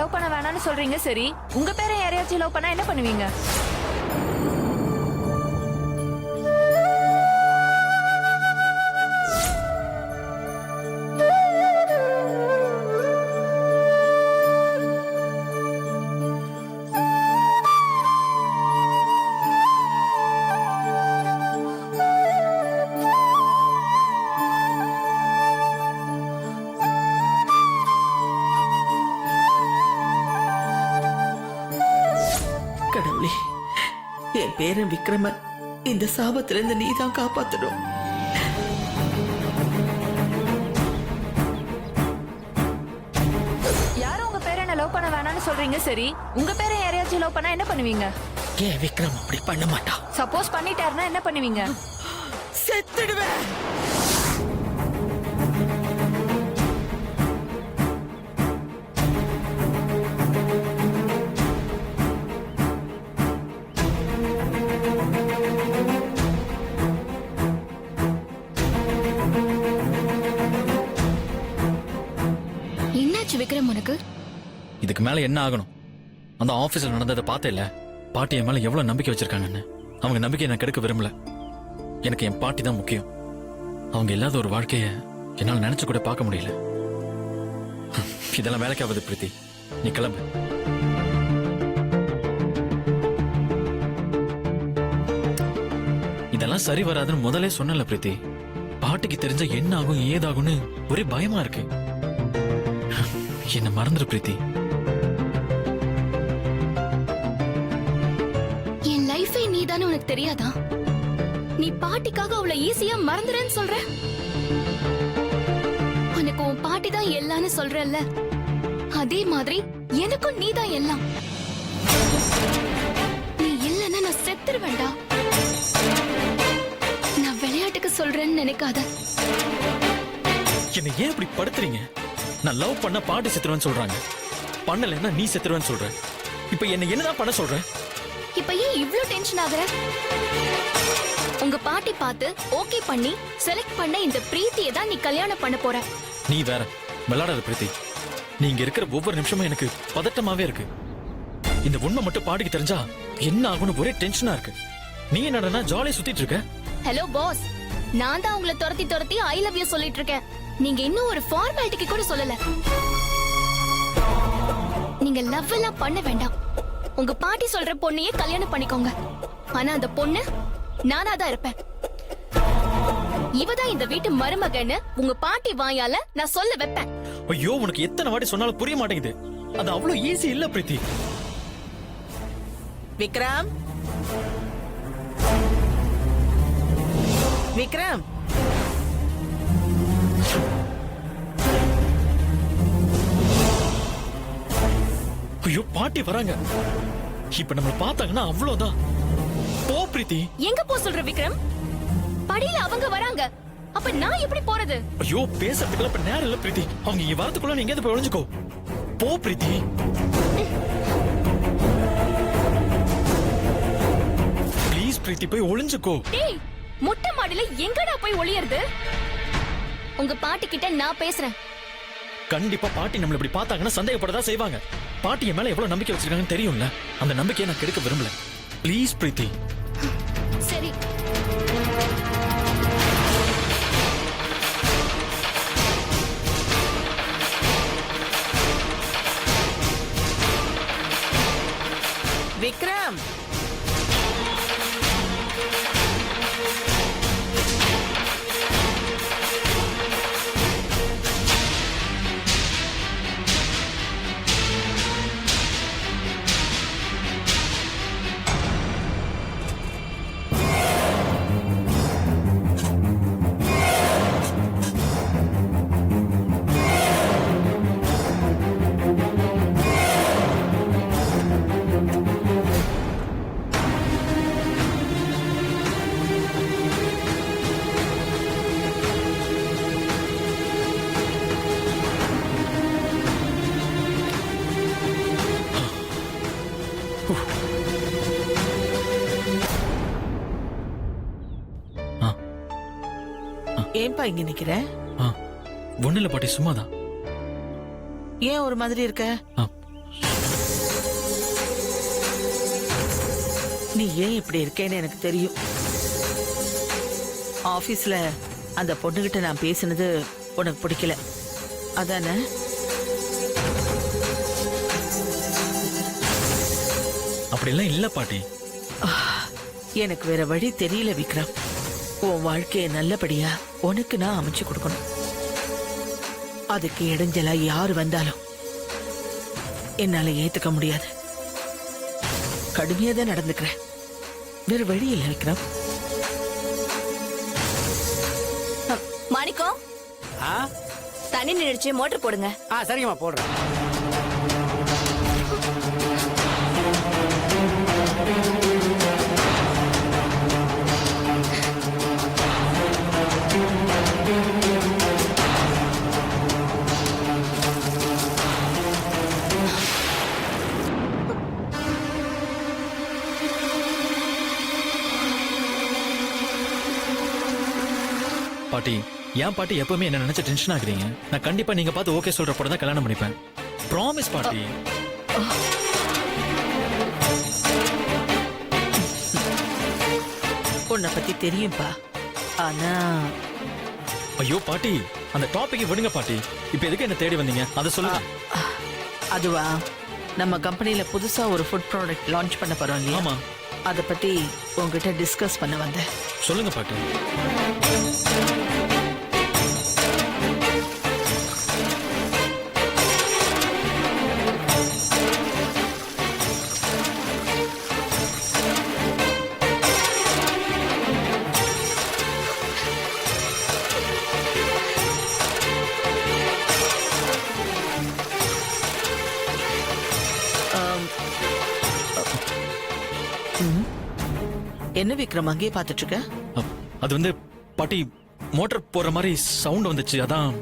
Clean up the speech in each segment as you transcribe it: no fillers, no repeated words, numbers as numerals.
Love பண்ண வேணாம்னு சொல்றீங்க சரி, உங்க பேரை யாரையாச்சும் லவ் பண்ணா என்ன பண்ணுவீங்க? கடவுளே, என் பேரன் விக்ரமன் இந்த சாபத்துல இருந்து நீதான் காப்பாத்தணும். யாரும் உங்க பேரை என்ன லவ் பண்ண வேணாம்னு சொல்றீங்க சரி, உங்க பேரை யாரையாச்சும் லவ் பண்ணா என்ன பண்ணுவீங்க? ஏன் விக்ரம் அப்படி பண்ண மாட்டான்? சப்போஸ் பண்ணிட்டாருன்னா என்ன பண்ணுவீங்க? செத்துடுவேன். என்னாச்சு விக்ரம் உனக்கு? இதுக்கு மேல என்ன ஆகணும்? அந்த ஆபீஸ்ல நடந்ததை பார்த்தே இல்ல, பாட்டி என் மேல எவ்வளவு நம்பிக்கை வச்சிருக்காங்கன்னு. அவங்க நம்பிக்கையை நான் கெடுக்க விரும்பல. எனக்கு என் பாட்டி தான் முக்கியம். அவங்க இல்லாத ஒரு வாழ்க்கைய என்னால நினைச்சு கூட பார்க்க முடியல. இதெல்லாம் வேலைக்காவது பிரீத்தி, நீ கிளம்பு. இதெல்லாம் சரி வராதுன்னு முதலே சொன்னல பிரீத்தி. பாட்டிக்கு தெரிஞ்ச என்ன ஆகும் ஏதாகும்னு ஒரே பயமா இருக்கு. என்ன மறந்துரு பிரீத்தி. என் லைஃபே நீதானே உனக்கு தெரியாதா? நீ பாட்டிக்காக அவ்வளவு ஈஸியா மறந்துறேன்னு சொல்ற? உனக்கு உன் பாட்டி தான் எல்லான்னு சொல்றல்ல, அதே மாதிரி எனக்கும் நீதான் எல்லாம். நீ இல்லைன்னா நான் செத்துருவேன்டா. நான் விளையாட்டுக்கு சொல்றேன்னு நினைக்காத. என்ன ஏன் இப்படி படுத்துறீங்க? நான் லவ் பண்ண பாட்டி செத்துருவேன்னு சொல்றாங்க, பண்ணலைன்னா நீ செத்துருவேன்னு சொல்ற. இப்ப என்ன என்னதான் பண்ண சொல்ற? இப்ப ஏன் இவ்ளோ டென்ஷன் ஆகுற? உங்க பாட்டி பார்த்து ஓகே பண்ணி செலக்ட் பண்ண இந்த பிரீத்தியை தான் நீ கல்யாணம் பண்ண போற. நீ வேற விளையாடாத பிரீத்தி. நீங்க இருக்கிற ஒவ்வொரு நிமிஷமும் எனக்கு பதட்டமாவே இருக்கு. இந்த உண்மை மட்டும் பாட்டிக்கு தெரிஞ்சா என்ன ஆகும்னு ஒரே டென்ஷனா இருக்கு. நீ என்னடா ஜாலியா சுத்திட்டு இருக்க? ஹலோ பாஸ், நான் தான் உங்களை துரத்தி துரத்தி ஐ லவ் யூ சொல்லிட்டு இருக்கேன். நீங்க இன்னும் ஒரு ஃபார்மாலிட்டிக்கு கூட சொல்லல. நீங்க லவ் எல்லாம் பண்ண வேண்டாம். உங்க பாட்டி சொல்ற பொண்ணையே கல்யாணம் பண்ணிக்கோங்க. ஆனா அந்த பொண்ணு நானா தான் இருப்பேன். இவதான் இந்த வீட்டு மருமகன்னு உங்க பாட்டி வாயால நான் சொல்ல வைப்பேன். ஐயோ, உனக்கு எத்தனை வாட்டி சொன்னாலும் புரிய மாட்டேங்குது. அது அவ்வளவு ஈஸி இல்ல பிரீத்தி. விக்ரம், விக்ரம், ஐயோ, பாட்டி வராங்க. இப்ப நம்மள பார்த்தாங்கன்னா அவ்வளவுதான். போ பிரீத்தி. எங்க போ சொல்ற விக்ரம்? படியில அவங்க வராங்க, அப்ப நான் எப்படி போறது? ஐயோ, பேசுறதுக்குள்ள இப்ப நேரம் இல்ல பிரீத்தி. அவங்க இங்க வரதுக்குள்ள நீங்க எங்க போய் ஒளிஞ்சுக்கோ. போ பிரீத்தி. ப்ளீஸ் பிரீத்தி, போய் ஒளிஞ்சுக்கோ. டேய், மொட்டை மாடியில எங்கடா போய் ஒளியறது? உங்க பாட்டி கிட்ட நான் பேசுறேன். கண்டிப்பா பாட்டி நம்மள இப்படி பார்த்தாங்கன்னா சந்தேகப்படதான் செய்வாங்க. பாட்டி என் மேல எவ்வளவு நம்பிக்கை வச்சிருக்காங்கன்னு தெரியும்ல. அந்த நம்பிக்கையை நான் கெடுக்க விரும்பல. ப்ளீஸ் பிரீத்தி. சரி. விக்ரம், ஏன்பா இங்க நிக்கிற? ஒண்ணு இல்ல பாட்டி, சும்மாதான். ஏன் ஒரு மாதிரி இருக்க? நீ ஏன் இப்படி இருக்கேன்னு எனக்கு தெரியும். ஆபீஸ்ல அந்த பொண்ணுகிட்ட நான் பேசினது உனக்கு பிடிக்கல அதானே? அப்படிலாம் இல்ல பாட்டி. எனக்கு வேற வழி தெரியல விக்ரம். உன் வாழ்க்கையை நல்லபடியா உனக்கு நான் அமைச்சு கொடுக்கணும். அதுக்கு இடைஞ்சலா யாரு வந்தாலும் என்னால ஏத்துக்க முடியாது. கடுமையா தான் நடந்துக்கிறேன். வேற வழி இல்லை விக்ரம். மாணிக்கம், ஆ தண்ணி நின்றுச்சு, மோட்டர் போடுங்க. ஆ சரிங்கம்மா போடுறேன். பாட்டி, ஏன் பாட்டி எப்பவுமே என்ன நினைச்சு டென்ஷன் ஆகுறீங்க? நான் கண்டிப்பா நீங்க பார்த்து ஓகே சொல்ற படம் தான் கல்யாணம் பண்ணிப்பேன். ப்ராமிஸ் பாட்டி. உன்னை பத்தி தெரியும்பா. ஆனா ஐயோ பாட்டி, அந்த டாபிக் விடுங்க பாட்டி. இப்ப எதுக்கு என்ன தேடி வந்தீங்க அதை சொல்லுங்க. அதுவா, நம்ம கம்பெனில புதுசா ஒரு ஃபுட் ப்ராடக்ட் லான்ச் பண்ண போறோம் இல்லையா? ஆமா. அத பத்தி உங்ககிட்ட டிஸ்கஸ் பண்ண வந்தேன். சொல்லுங்க பாட்டி. என்ன விக்ரம் அங்கேயே பாத்துட்டு இருக்க? அது வந்து பாட்டி, மோட்டார் போற மாதிரி சவுண்ட் வந்துச்சு, அதான்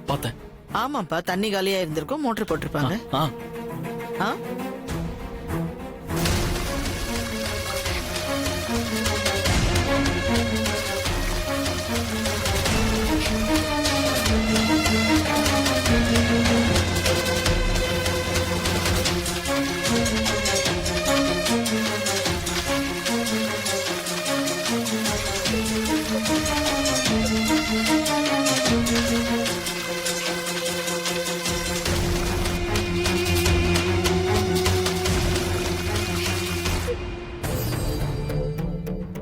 பார்த்தேன். ஆமாப்பா, தண்ணி காலியா இருந்திருக்கும், மோட்டர் போட்டிருப்பாங்க. ஆ. ஆ?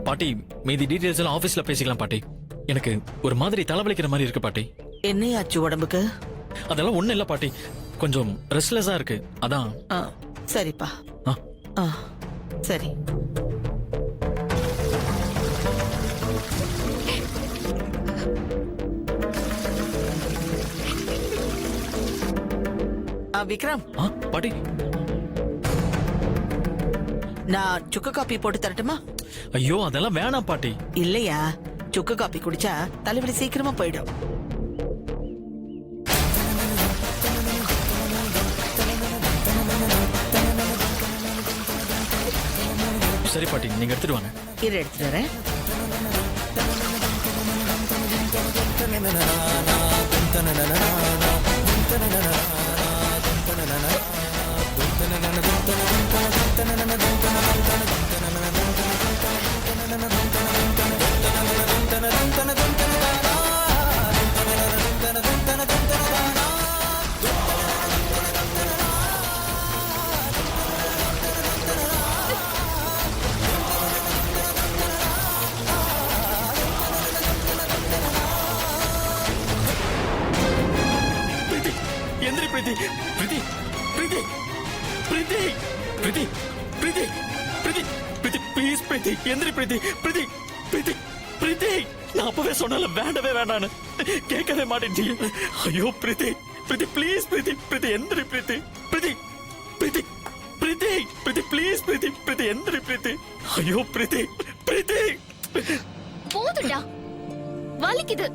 பாட்டி, மீதி டீடைல்ஸ் எல்லாம் ஆபீஸ்ல பேசிக்கலாம் பாட்டி. எனக்கு ஒரு மாதிரி தலைவலிக்கிற மாதிரி இருக்கு பாட்டி. என்னையாச்சு உடம்புக்கு? அதெல்லாம் ஒண்ணு இல்ல பாட்டி, கொஞ்சம் ரெஸ்ட்லெஸ்ஸா இருக்கு, அதான். ஆ, சரிப்பா. ஆ. ஆ, சரி. விக்ரம், ஆ, பாட்டி, நான் சுக்கு காப்பி போட்டு தரட்டுமா? ஐயோ அதெல்லாம் வேணாம் பாட்டி. இல்லையா, சுக்கு காப்பி குடிச்சா தலைவலி சீக்கிரமா போயிடும். சரி பாட்டி, நீங்க எடுத்துட்டு வாங்க. இரு, எடுத்துட்டு வரேன். எந்திரி பிரீத்தி, பிரீத்தி, பிரீத்தி, பிரீத்தி, பிரீத்தி, பிரீத்தி, பிரீத்தி, பிரீத்தி, ப்ளீஸ் பிரீத்தி, எந்திரி பிரீத்தி, பிரீத்தி, பிரீத்தி, பிரீத்தி. நான் அப்பவே சொன்னல வேண்டவே வேண்டான்னு, கேட்கவே மாட்டேன். ஐயோ பிரீத்தி, பிரீத்தி, ப்ளீஸ் பிரீத்தி, பிரீத்தி, எந்திரி பிரீத்தி, பிரீத்தி, பிரீத்தி, பிரீத்தி, பிரீத்தி, ப்ளீஸ் பிரீத்தி, பிரீத்தி, எந்திரி பிரீத்தி. ஐயோ பிரீத்தி, பிரீத்தி. போதுடா, வலிக்குது.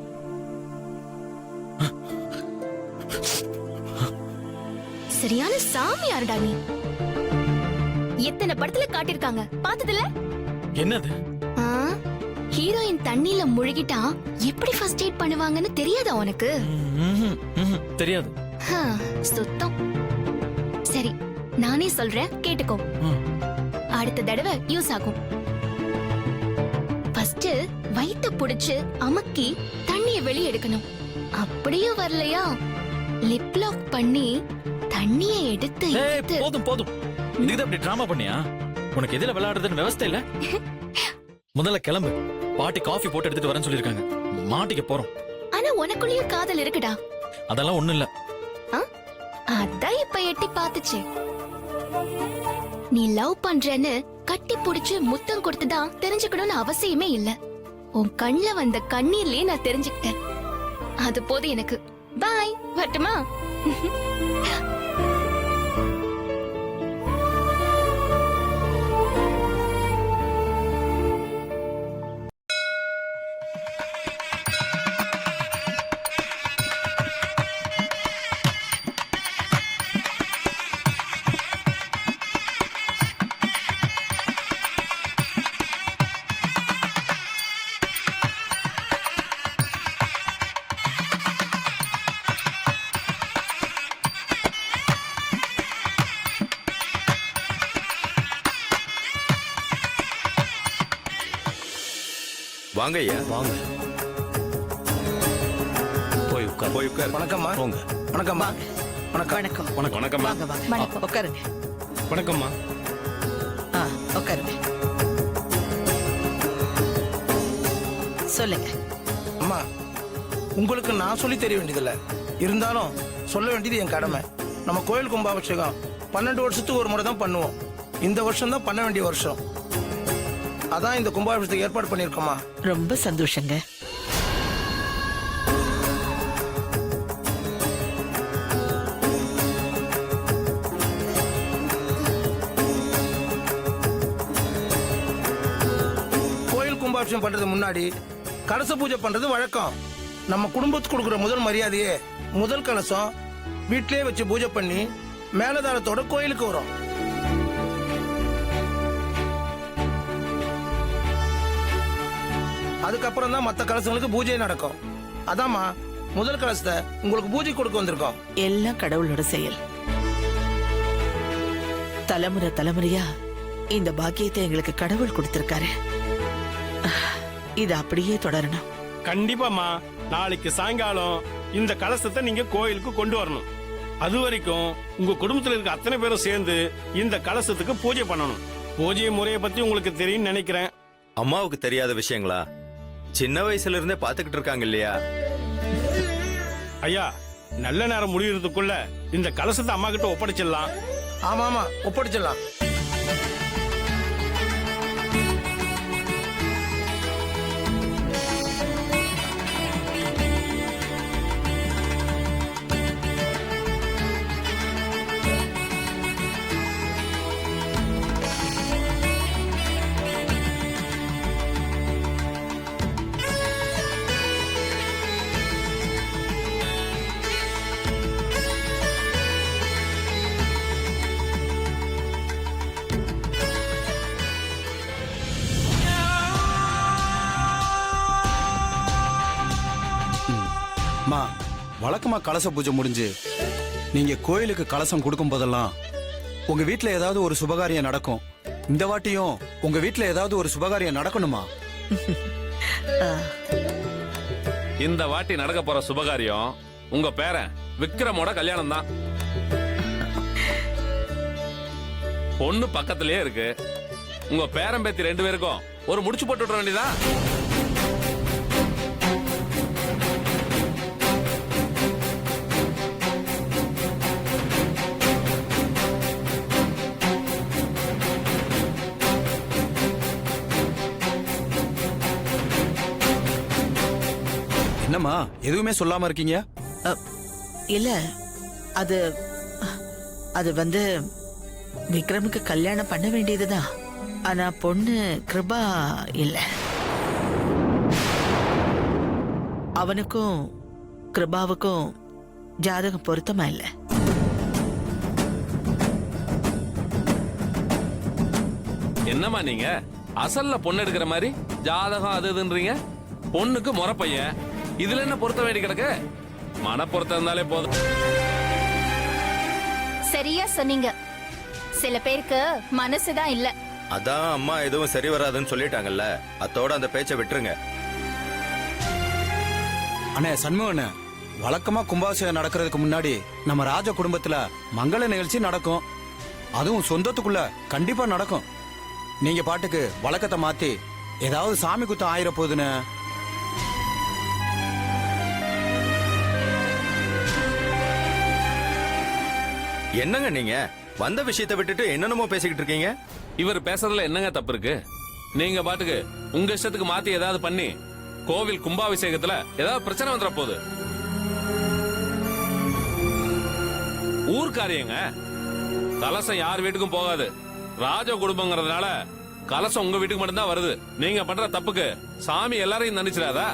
சரியான சாமியார்டா நீ. எத்தனை படத்துல காட்டிருக்காங்க, பார்த்ததுல? என்னது? ஹீரோயின் தண்ணியில முழுகிட்டா எப்படி ஃபர்ஸ்ட் எய்ட் பண்ணுவாங்கன்னு தெரியாதா உனக்கு? தெரியாது. சுத்தம். சரி, நானே சொல்றேன், கேட்டுக்கோ. அடுத்த தடவை யூஸ் ஆகும். ஃபர்ஸ்ட் வயித்தை புடிச்சு அமுக்கி தண்ணிய வெளிய எடுக்கணும். அப்படியும் வரலையா லிப் லாக் பண்ணி தண்ணிய எடுத்து ஏய், எடுத்து போதும் போதும் இதுக்கு அப்படி டிராமா பண்ணியா? உனக்கு எதுல விளையாடுறதுன்னு விவசாய இல்ல? முதல்ல கிளம்பு. பாட்டி காஃபி போட்டு எடுத்துட்டு வரேன்னு சொல்லிருக்காங்க. மாட்டிக்க போறோம். ஆனா உனக்குள்ளயும் காதல் இருக்குடா. அதெல்லாம் ஒண்ணும் இல்ல. ஆ? அதான் இப்ப எட்டி பாத்துச்சு. நீ லவ் பண்றேன்னு கட்டி புடிச்சு முத்தம் கொடுத்துதான் தெரிஞ்சுக்கணும்னு அவசியமே இல்ல. உன் கண்ணுல வந்த கண்ணீர்லயே நான் தெரிஞ்சுக்கிட்டேன். அது போதும் எனக்கு. பாய், வரட்டுமா? வாங்க ஐயா. வாங்க, போய் உட்கார். போய் உட்கார். வணக்கம்மா. போங்க. வணக்கம்மா. வணக்கம். வணக்கம். வணக்கம்மா. வாங்க வாங்க வணக்கம். உட்காருங்க. வணக்கம்மா. உட்காருங்க. சொல்லுங்க. அம்மா, உங்களுக்கு நான் சொல்லி தெரிய வேண்டியதில்ல. இருந்தாலும் சொல்ல வேண்டியது என் கடமை. நம்ம கோயில் கும்பாபிஷேகம் 12 வருஷத்துக்கு ஒரு முறை தான் பண்ணுவோம். இந்த வருஷம் தான் பண்ண வேண்டிய வருஷம். அதான் இந்த கும்பாபிஷேகத்துக்கு ஏற்பாடு பண்ணியிருக்கோமா. ரொம்ப சந்தோஷங்க. கோயில் கும்பாபிஷேகம் பண்றது முன்னாடி கலச பூஜை பண்றது வழக்கம். நம்ம குடும்பத்துக்கு கொடுக்குற முதல் மரியாதையே முதல் கலசம் வீட்டிலேயே வச்சு பூஜை பண்ணி மேலதாளத்தோட கோயிலுக்கு வரும். அதுக்கப்புறம் தான் மற்ற கலசங்களுக்கு பூஜை நடக்கும். அதாம்மா முதல் கலசத்தை உங்களுக்கு பூஜை கொடுக்க வந்திருக்கோம். எல்லாம் கடவுளோட செயல். தலைமுறை தலைமுறையா இந்த பாக்கியத்தை எங்களுக்கு கடவுள் கொடுத்திருக்காரு. இது அப்படியே தொடரணும். கண்டிப்பாம்மா, நாளைக்கு சாயங்காலம் இந்த கலசத்தை நீங்க கோயிலுக்கு கொண்டு வரணும். அது வரைக்கும் உங்க குடும்பத்துல இருக்க அத்தனை பேரும் சேர்ந்து இந்த கலசத்துக்கு பூஜை பண்ணணும். பூஜை முறையை பத்தி உங்களுக்கு தெரியும் நினைக்கிறேன். அம்மாவுக்கு தெரியாத விஷயங்களா? சின்ன வயசுல இருந்தே பாத்துக்கிட்டு இருக்காங்க இல்லையா? ஐயா, நல்ல நேரம் முடியறதுக்குள்ள இந்த கலசத்தை அம்மா கிட்ட ஒப்படைச்சிடலாம். ஆமா ஒப்படைச்சிடலாம். மா, வழக்கமா கலச பூஜை முடிஞ்சு நீங்க கோயிலுக்கு கலசம் கொடுக்கும் போதெல்லாம் உங்க வீட்ல ஏதாவது ஒரு சுபகாரியம் நடக்கும். இந்த வாட்டியும் உங்க வீட்ல ஏதாவது ஒரு சுபகாரியம் நடக்கணுமா? இந்த வாட்டி நடக்க போற சுபகாரியம் உங்க பேரன் விக்ரமோட கல்யாணம் தான். பொண்ணு பக்கத்திலேயே இருக்கு. உங்க பேரன் பேத்தி 2 பேருக்கும் ஒரு முடிச்சு போட்டு விட வேண்டியதா? என்னம்மா எதுவுமே சொல்லாம இருக்கீங்க? இல்ல, அது அது வந்து விக்ரமுக்கு கல்யாணம் பண்ண வேண்டியதுதான். ஆனா பொண்ணு கிருபா இல்ல. அவனுக்கும் கிருபாவுக்கும் ஜாதகம் பொருத்தமா இல்ல. என்னம்மா நீங்க அசல்ல பொண்ணு எடுக்கிற மாதிரி ஜாதகம் அது இதுன்றீங்க? பொண்ணுக்கு முறை பையன், இதுல என்ன பொருத்த வேண்டி கிடக்கு? மன பொருத்தம் இருந்தாலே போதும். சரியா சொன்னீங்க. சில பேருக்கு மனசுதான் இல்ல, அதான் அம்மா எதுவும் சரி வராதுன்னு சொல்லிட்டாங்கல்ல, அத்தோட அந்த பேச்சை விட்டுருங்க. அண்ணே சண்முகண்ணே, வழக்கமா கும்பாபிஷேகம் நடக்கிறதுக்கு முன்னாடி நம்ம ராஜ குடும்பத்துல மங்கள நிகழ்ச்சி நடக்கும். அதுவும் சொந்தத்துக்குள்ள கண்டிப்பா நடக்கும். நீங்க பாட்டுக்கு வழக்கத்தை மாத்தி ஏதாவது சாமி குத்தம் ஆயிர போகுதுன்னு. என்னங்க நீங்க வந்த விஷயத்தை விட்டுட்டு என்னென்னமோ பேசிக்கிட்டு இருக்கீங்க? இவர் பேசுறதுல என்னங்க தப்பு இருக்கு? நீங்க பாட்டுக்கு உங்க இஷ்டத்துக்கு மாத்தி ஏதாவது பண்ணி கோவில் கும்பாபிஷேகத்துல ஏதாவது பிரச்சனை வந்துட போகுது. ஊர்க்காரியங்க, கலசம் யார் வீட்டுக்கும் போகாது. ராஜ குடும்பங்கிறதுனால கலசம் உங்க வீட்டுக்கு மட்டும்தான் வருது. நீங்க பண்ற தப்புக்கு சாமி எல்லாரையும் நினைச்சிடாதா?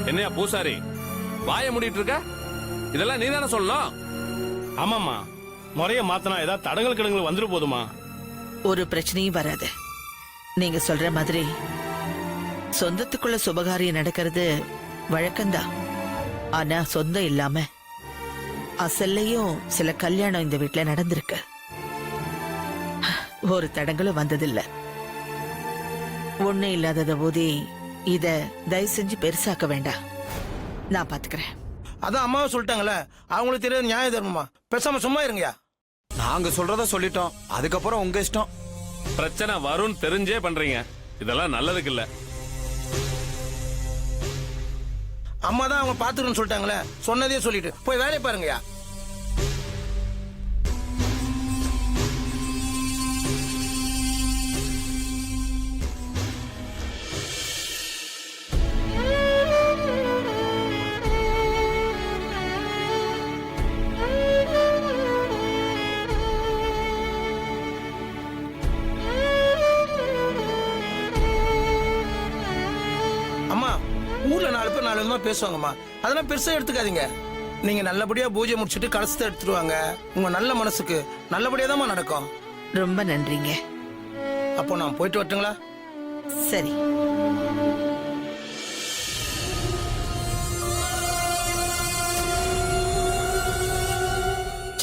என்னையா பூசாரி வாய மூடிட்டு இருக்க? இதெல்லாம் நீ தானே சொல்லணும். ஆமாம்மா, முறைய மாத்தினா ஏதாவது தடங்கள் கிடங்கள் வந்துட போதுமா? ஒரு பிரச்சனையும் வராது. நீங்க சொல்ற மாதிரி சொந்தத்துக்குள்ள சுபகாரியம் நடக்கிறது வழக்கம்தான். ஆனா சொந்தம் இல்லாம அசல்லையும் சில கல்யாணம் இந்த வீட்டுல நடந்திருக்கு. ஒரு தடங்களும் வந்ததில்ல. ஒண்ணு இல்லாதத ஊதி இத தயவு செஞ்சு பெருசாக்க வேண்டாம். நான் பாத்துக்கிறேன். அதான் அம்மாவை சொல்லிட்டாங்கல்ல, அவங்களுக்கு தெரியாது நியாய தர்மமா. பேசாம சும்மா இருங்கயா. நாங்க சொல்றத சொல்லிட்டோம், அதுக்கப்புறம் உங்க இஷ்டம். பிரச்சனை வரும்னு தெரிஞ்சே பண்றீங்க. இதெல்லாம் நல்லதுக்கு இல்ல. அம்மா தான் அவங்க பாத்துக்கணும்னு சொல்லிட்டாங்களே, சொன்னதே சொல்லிட்டு போய் வேலையை பாருங்கயா. அம்மா, ஊர்ல 4 பேர் 4 விதமா பேசுவாங்கம்மா. அதெல்லாம் பெருசா எடுத்துக்காதீங்க. நீங்க நல்லபடியா பூஜை முடிச்சிட்டு கலசத்தை எடுத்துட்டு வாங்க. உங்க நல்ல மனசுக்கு நல்லபடியா தான் நடக்கும். ரொம்ப நன்றிங்க. அப்போ நான் போயிட்டு வரட்டுங்களா? சரி.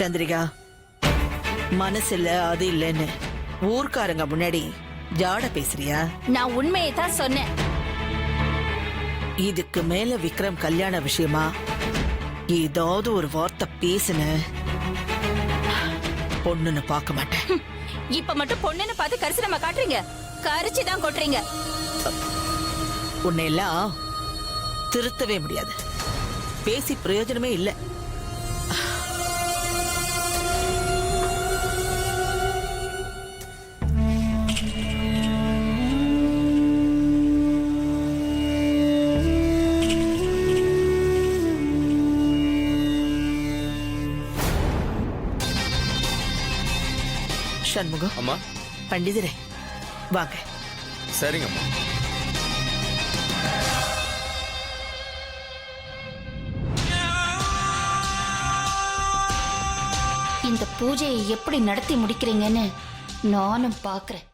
சந்திரிகா, மனசு இல்ல அது இல்லன்னு ஊர்க்காரங்க முன்னாடி ஜாட பேசுறியா? நான் உண்மையை தான் சொன்னேன். இதுக்கு மேல விக்ரம் கல்யாண விஷயமா ஏதாவது ஒரு வார்த்தை பேசுன பொண்ணுன்னு பார்க்க மாட்டேன். இப்ப மட்டும் பொண்ணுன்னு பார்த்து கரிசனமா காட்டுறீங்க, கரிச்சு தான் கொட்டுறீங்க. உன்னை எல்லாம் திருத்தவே முடியாது. பேசி பிரயோஜனமே இல்லை. சண்முகம், அம்மா. பண்டிதரே வாங்க. சரிங்கம்மா. இந்த பூஜையை எப்படி நடத்தி முடிக்கிறீங்கன்னு நானும் பாக்குறேன்.